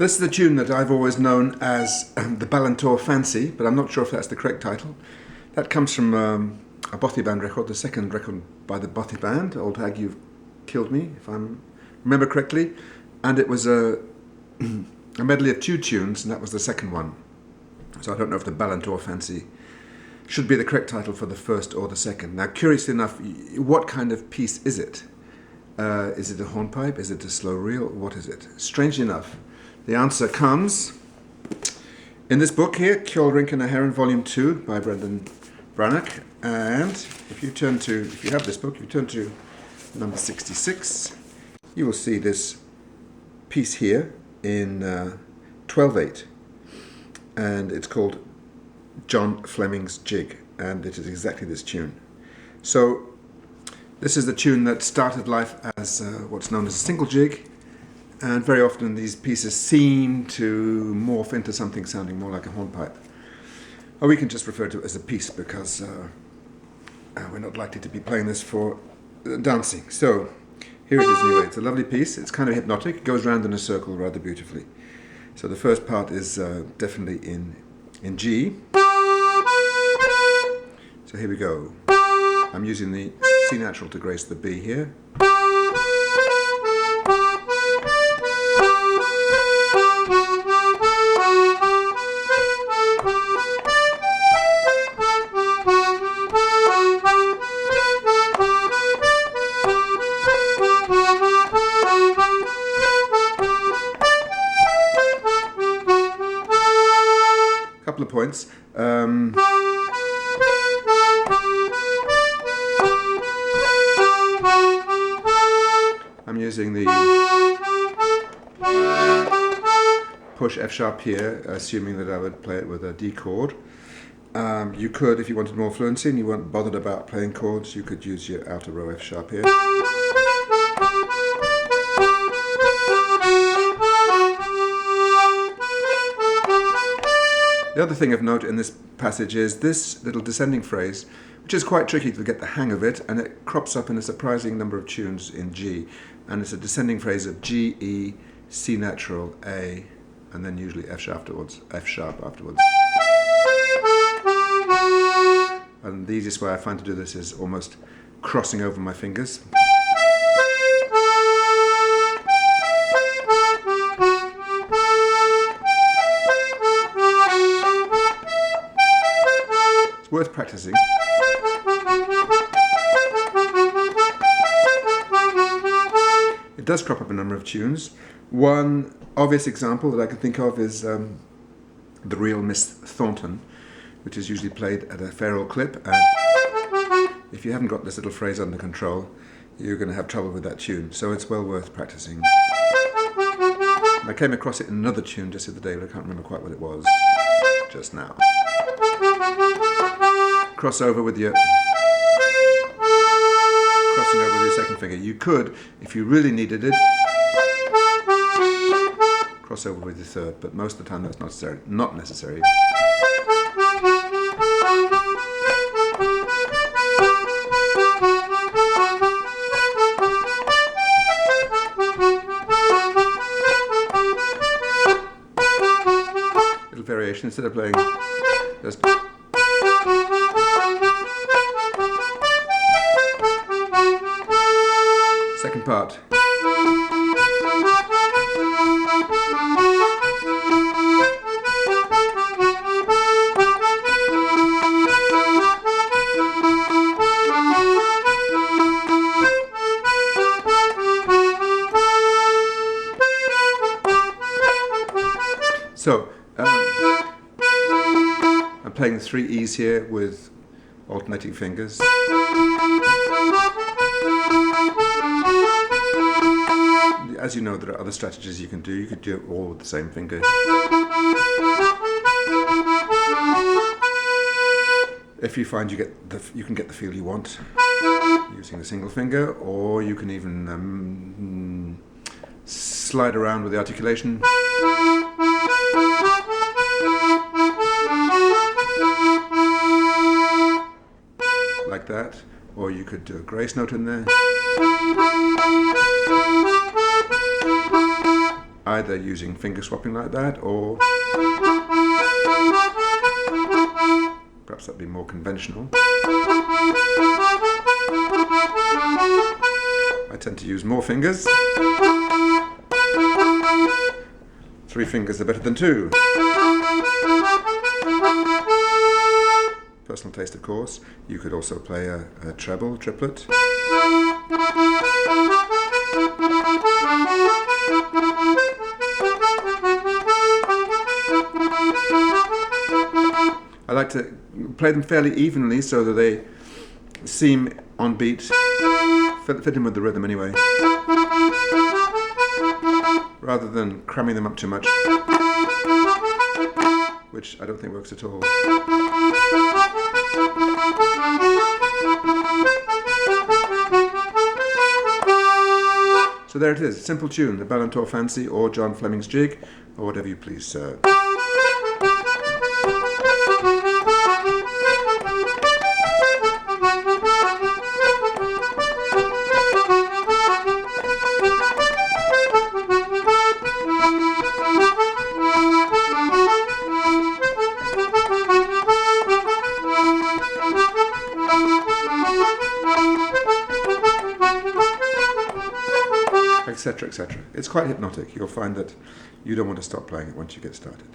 this is a tune that I've always known as the Ballintore Fancy, but I'm not sure if that's the correct title. That comes from a Bothy Band record, the second record by the Bothy Band, Old Hag You've Killed Me, if I remember correctly. And it was a medley of two tunes, and that was the second one. So I don't know if the Ballintore Fancy should be the correct title for the first or the second. Now, curiously enough, what kind of piece is it? Is it a hornpipe? Is it a slow reel? What is it? Strangely enough, the answer comes in this book here, Kjolrink and a Heron, Volume 2 by Brendan Brannock. And if you have this book, you turn to number 66, you will see this piece here in 12/8. And it's called John Fleming's Jig, and it is exactly this tune. So this is the tune that started life as what's known as a single jig, and very often these pieces seem to morph into something sounding more like a hornpipe. Or we can just refer to it as a piece, because we're not likely to be playing this for dancing. So here it is anyway. It's a lovely piece. It's kind of hypnotic. It goes round in a circle rather beautifully. So the first part is definitely in G. So here we go. I'm using the C natural to grace the B here. Couple of points. I'm using the push F sharp here, assuming that I would play it with a D chord. You could, if you wanted more fluency and you weren't bothered about playing chords, you could use your outer row F sharp here. The other thing of note in this passage is this little descending phrase, which is quite tricky to get the hang of it, and it crops up in a surprising number of tunes in G. And it's a descending phrase of G, E, C natural, A, and then usually F sharp afterwards. And the easiest way I find to do this is almost crossing over my fingers. It's worth practicing. It does crop up a number of tunes. One obvious example that I can think of is the real Miss Thornton, which is usually played at a fair old clip. And if you haven't got this little phrase under control, you're going to have trouble with that tune. So it's well worth practicing. I came across it in another tune just the other day, but I can't remember quite what it was just now. Cross over with your second finger. You could, if you really needed it, cross over with your third, but most of the time that's not necessary. Little variation, instead of playing just second part. So, I'm playing the three E's here with alternating fingers. As you know, there are other strategies you can do. You could do it all with the same finger. If you find you can get the feel you want using the single finger, or you can even slide around with the articulation. Like that, or you could do a grace note in there. either using finger swapping like that, or perhaps that'd be more conventional. I tend to use more fingers. 3 fingers are better than 2. Personal taste, of course. You could also play a treble, triplet. I like to play them fairly evenly so that they seem on beat, fit in with the rhythm anyway, rather than cramming them up too much, which I don't think works at all. So there it is, simple tune, the Ballintore Fancy or John Fleming's Jig, or whatever you please, sir. Etc., etc. It's quite hypnotic. You'll find that you don't want to stop playing it once you get started.